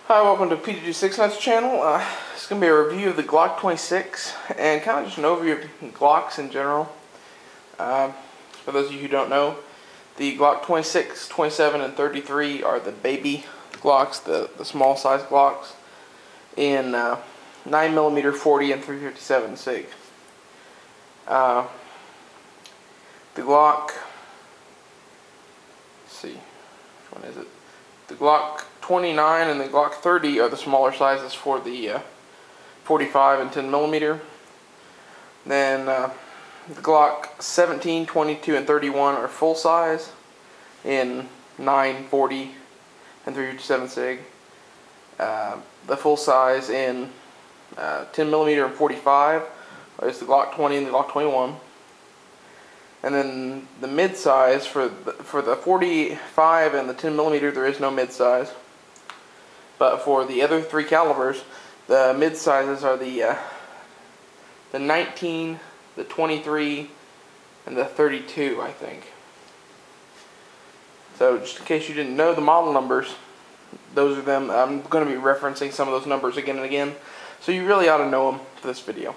Hi, welcome to PG6 Nuts channel. It's going to be a review of the Glock 26 and kind of just an overview of Glocks in general. For those of you who don't know, the Glock 26, 27, and 33 are the baby Glocks, the small size Glocks in 9mm 40 and 357 SIG. The Glock, let's see, which one is it? The Glock 29 and the Glock 30 are the smaller sizes for the 45 and 10mm. Then the Glock 17, 22, and 31 are full size in 9, 40, and 357 SIG. The full size in 10mm and 45 is the Glock 20 and the Glock 21. And then the mid-size for the 45 and the 10mm, there is no mid-size. But for the other three calibers, the mid-sizes are the 19, the 23, and the 32, I think. So just in case you didn't know the model numbers, those are them. I'm going to be referencing some of those numbers again and again, so you really ought to know them for this video.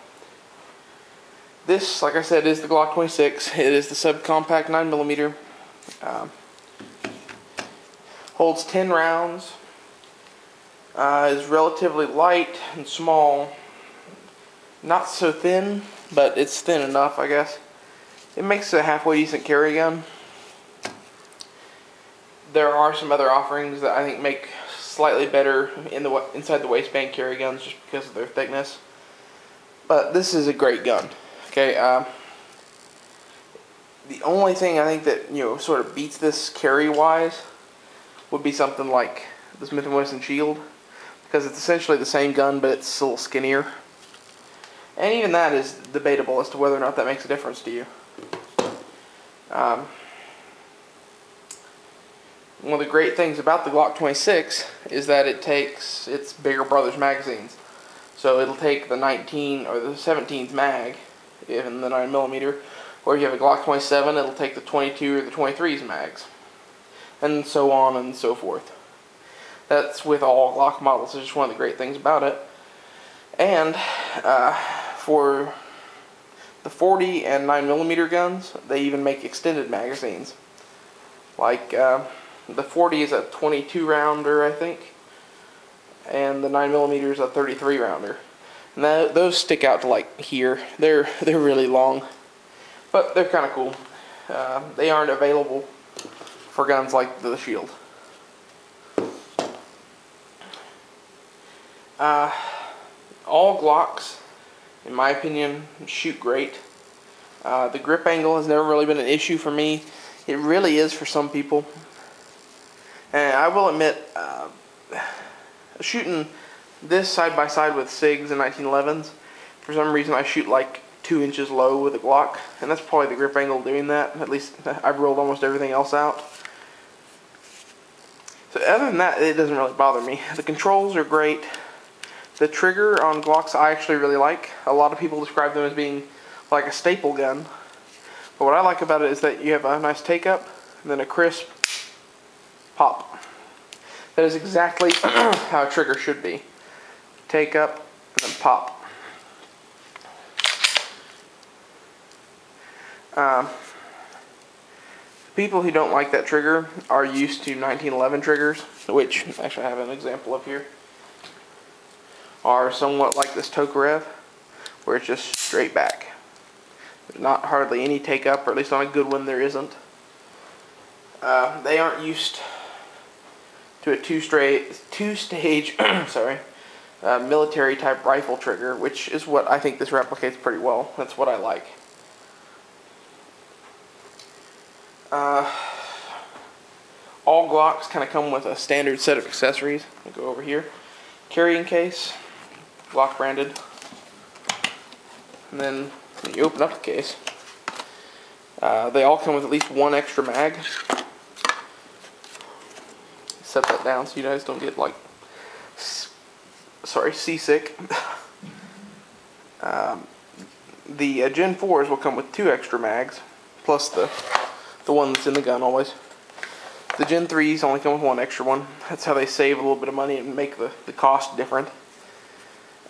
This, like I said, is the Glock 26. It is the subcompact 9mm. Holds 10 rounds. Is relatively light and small. Not so thin, but it's thin enough, I guess. It makes a halfway decent carry gun. There are some other offerings that I think make slightly better inside the waistband carry guns just because of their thickness. But this is a great gun. Okay, the only thing I think that, sort of beats this carry-wise would be something like the Smith & Wesson Shield, because it's essentially the same gun, but it's a little skinnier. And even that is debatable as to whether or not that makes a difference to you. One of the great things about the Glock 26 is that it takes its bigger brother's magazines. So it'll take the 19 or the 17's mag in the 9mm, or if you have a Glock 27, it'll take the 22 or the 23's mags, and so on and so forth. That's with all Glock models. It's just one of the great things about it. And for the 40 and 9mm guns, they even make extended magazines. Like the 40 is a 22 rounder, I think, and the 9mm is a 33 rounder. And those stick out to like here. They're really long, but they're kind of cool. They aren't available for guns like the Shield. All Glocks, in my opinion, shoot great. The grip angle has never really been an issue for me. It really is for some people. And I will admit, shooting this side by side with SIGs and 1911s, for some reason I shoot like 2 inches low with a Glock, and that's probably the grip angle doing that. At least I've rolled almost everything else out. So other than that, it doesn't really bother me. The controls are great. The trigger on Glocks I actually really like. A lot of people describe them as being like a staple gun. But what I like about it is that you have a nice take-up, and then a crisp pop. That is exactly how a trigger should be. Take up, and then pop. People who don't like that trigger are used to 1911 triggers, which actually I have an example of here, are somewhat like this Tokarev, where it's just straight back. There's not hardly any take up, or at least on a good one there isn't. They aren't used to a two-stage military type rifle trigger, which is what I think this replicates pretty well. That's what I like. All Glocks kind of come with a standard set of accessories. I'll go over here. Carrying case, Glock branded. And then when you open up the case, they all come with at least one extra mag. Set that down so you guys don't get like seasick. The Gen 4s will come with 2 extra mags, plus the one that's in the gun always. The Gen 3s only come with one extra one. That's how they save a little bit of money and make the cost different.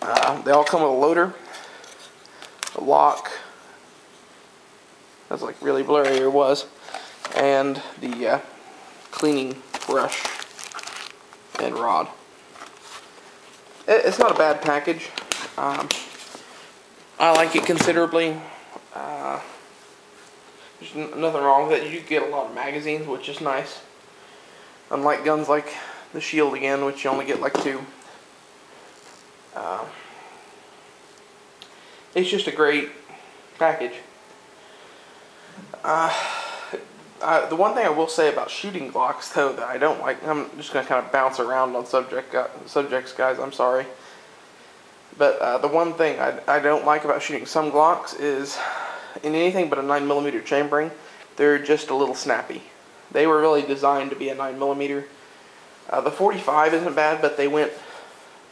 They all come with a loader, a lock, that's like really blurry, or was, and the cleaning brush and rod. It's not a bad package. I like it considerably. There's nothing wrong with it. You get a lot of magazines, which is nice. Unlike guns like the Shield again, which you only get like 2. It's just a great package. The one thing I will say about shooting Glocks, though, that I don't like, I'm just going to kind of bounce around on subjects, guys, I'm sorry. But the one thing I don't like about shooting some Glocks is, in anything but a 9mm chambering, they're just a little snappy. They were really designed to be a 9mm. The 45 isn't bad, but they went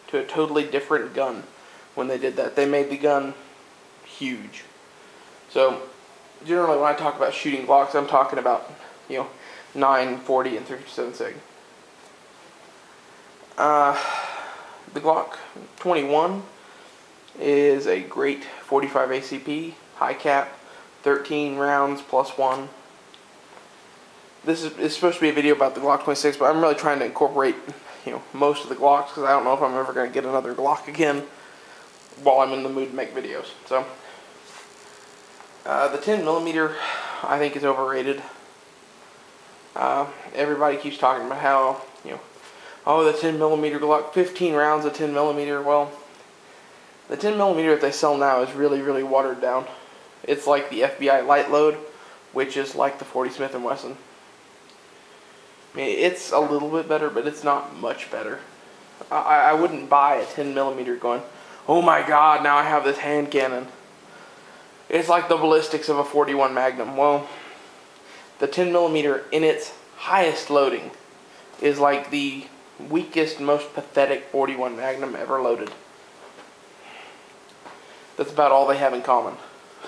to a totally different gun when they did that. They made the gun huge. So generally when I talk about shooting Glocks, I'm talking about, 9, 40, and 357 SIG. The Glock 21 is a great 45 ACP, high cap, 13 rounds plus 1. This is supposed to be a video about the Glock 26, but I'm really trying to incorporate, most of the Glocks, because I don't know if I'm ever going to get another Glock again while I'm in the mood to make videos. So, the 10mm, I think, is overrated. Everybody keeps talking about how, oh, the 10mm Glock, 15 rounds of 10mm. Well, the 10mm that they sell now is really, really watered down. It's like the FBI light load, which is like the 40 Smith & Wesson. I mean, it's a little bit better, but it's not much better. I wouldn't buy a 10mm going, oh my god, now I have this hand cannon. It's like the ballistics of a 41 Magnum. Well, the 10mm in its highest loading is like the weakest, most pathetic 41 Magnum ever loaded. That's about all they have in common.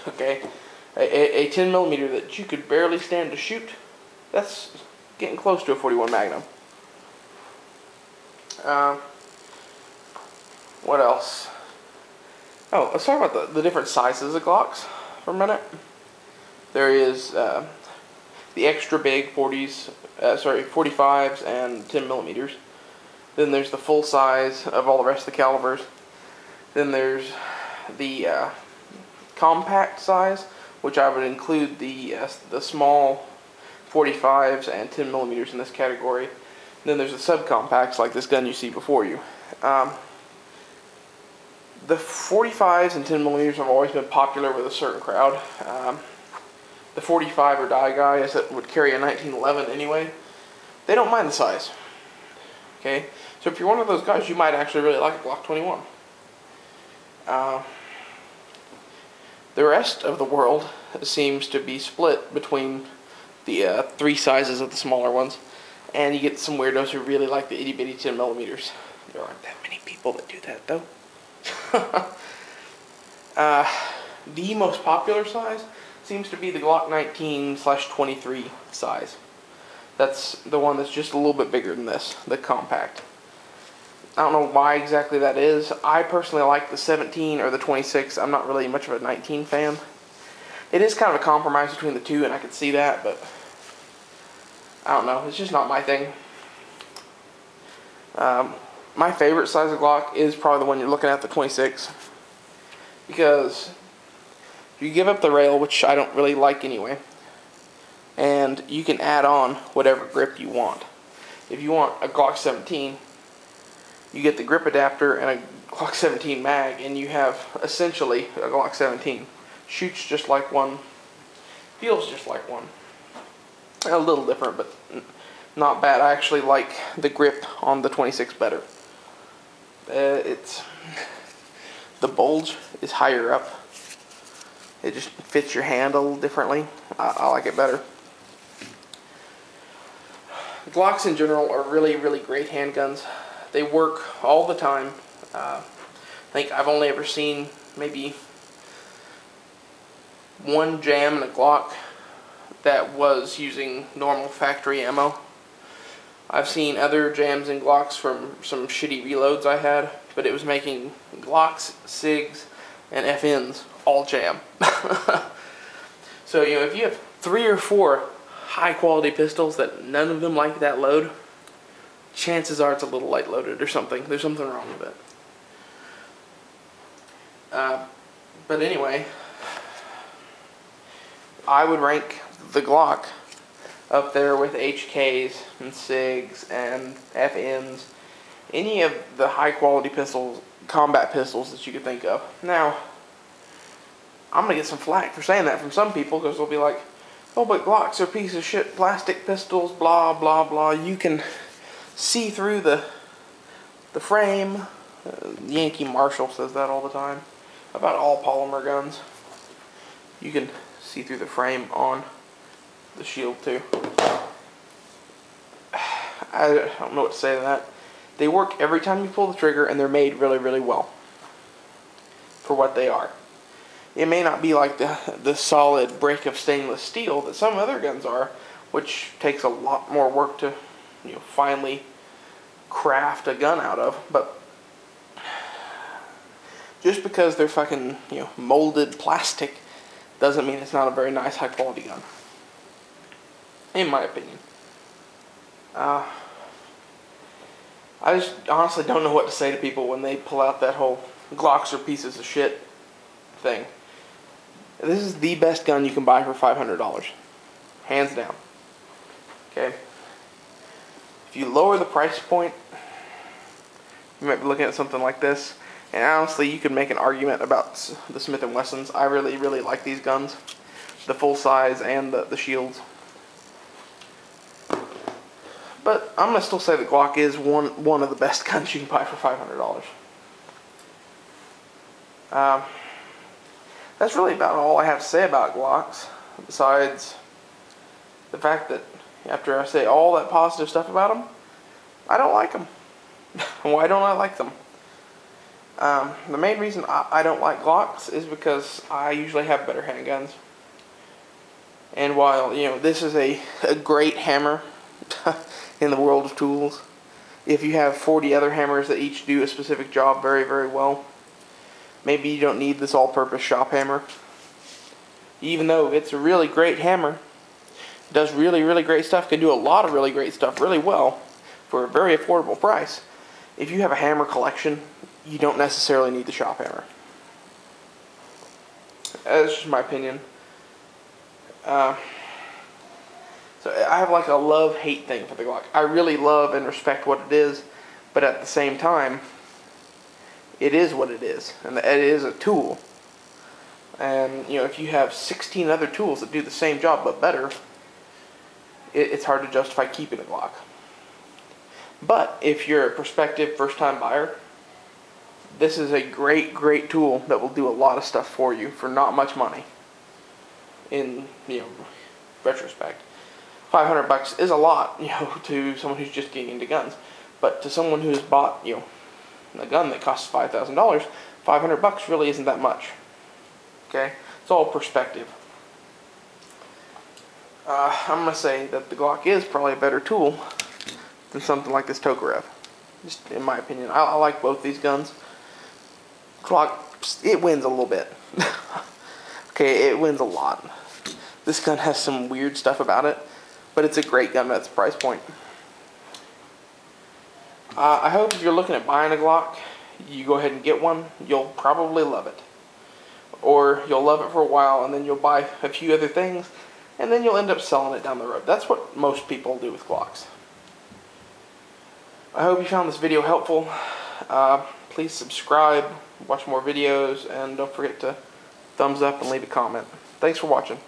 Okay? A 10mm that you could barely stand to shoot, that's getting close to a 41 Magnum. What else? Oh, let's talk about the different sizes of Glocks for a minute. There is the extra big 45s and 10mm. Then there's the full size of all the rest of the calibers. Then there's the compact size, which I would include the small 45s and 10mm in this category. Then there's the subcompacts, like this gun you see before you. The 45s and 10mm have always been popular with a certain crowd. The 45 or die guys that would carry a 1911 anyway, they don't mind the size. Okay, so if you're one of those guys, you might actually really like a Glock 21. The rest of the world seems to be split between the 3 sizes of the smaller ones, and you get some weirdos who really like the itty bitty 10mm. There aren't that many people that do that, though. The most popular size seems to be the Glock 19/23 size. That's the one that's just a little bit bigger than this, the compact. I don't know why exactly that is. I personally like the 17 or the 26. I'm not really much of a 19 fan. It is kind of a compromise between the two, and I can see that, but I don't know. It's just not my thing. My favorite size of Glock is probably the one you're looking at, the 26. Because you give up the rail, which I don't really like anyway, and you can add on whatever grip you want. If you want a Glock 17, you get the grip adapter and a Glock 17 mag, and you have essentially a Glock 17. Shoots just like one, feels just like one. A little different, but not bad. I actually like the grip on the 26 better. The bulge is higher up. It just fits your hand a little differently. I like it better. Glocks in general are really, really great handguns. They work all the time. I think I've only ever seen maybe one jam in a Glock that was using normal factory ammo. I've seen other jams and Glocks from some shitty reloads I had, but it was making Glocks, SIGs, and FNs all jam. So, you know, if you have 3 or 4 high quality pistols that none of them like that load, chances are it's a little light loaded or something. There's something wrong with it. But anyway, I would rank the Glock up there with HKs and SIGs and FNs, any of the high quality pistols, combat pistols that you could think of. Now, I'm going to get some flack for saying that from some people, because they'll be like, oh, but Glocks are piece of shit plastic pistols, blah, blah, blah. You can see through the frame. Yankee Marshall says that all the time about all polymer guns. You can see through the frame on the shield too. I don't know what to say to that. They work every time you pull the trigger, and they're made really, really well for what they are. It may not be like the solid brick of stainless steel that some other guns are, which takes a lot more work to, you know, finally craft a gun out of. But just because they're fucking, you know, molded plastic doesn't mean it's not a very nice, high quality gun, in my opinion. I just honestly don't know what to say to people when they pull out that whole Glocks are pieces of shit thing. This is the best gun you can buy for $500. Hands down. Okay? If you lower the price point, you might be looking at something like this. And honestly, you could make an argument about the Smith & Wessons. I really, really like these guns. The full size and the shields. But I'm going to still say the Glock is one of the best guns you can buy for $500. That's really about all I have to say about Glocks, besides the fact that after I say all that positive stuff about them, I don't like them. Why don't I like them? The main reason I don't like Glocks is because I usually have better handguns. And while, you know, this is a great hammer in the world of tools, if you have 40 other hammers that each do a specific job very, very well, maybe you don't need this all-purpose shop hammer. Even though it's a really great hammer, it does really, really great stuff, can do a lot of really great stuff really well for a very affordable price. If you have a hammer collection, you don't necessarily need the shop hammer. That's just my opinion. So I have like a love-hate thing for the Glock. I really love and respect what it is, but at the same time, it is what it is, and it is a tool. And, you know, if you have 16 other tools that do the same job but better, it's hard to justify keeping a Glock. But if you're a prospective first-time buyer, this is a great, great tool that will do a lot of stuff for you for not much money. In, you know, retrospect, $500 is a lot, you know, to someone who's just getting into guns. But to someone who's bought, you know, a gun that costs $5,000, $500 really isn't that much. Okay, it's all perspective. I'm gonna say that the Glock is probably a better tool than something like this Tokarev. Just in my opinion, I like both these guns. Glock, it wins a little bit. Okay, it wins a lot. This gun has some weird stuff about it, but it's a great gun at its price point. I hope if you're looking at buying a Glock, you go ahead and get one. You'll probably love it. Or you'll love it for a while, and then you'll buy a few other things, and then you'll end up selling it down the road. That's what most people do with Glocks. I hope you found this video helpful. Please subscribe, watch more videos, and don't forget to thumbs up and leave a comment. Thanks for watching.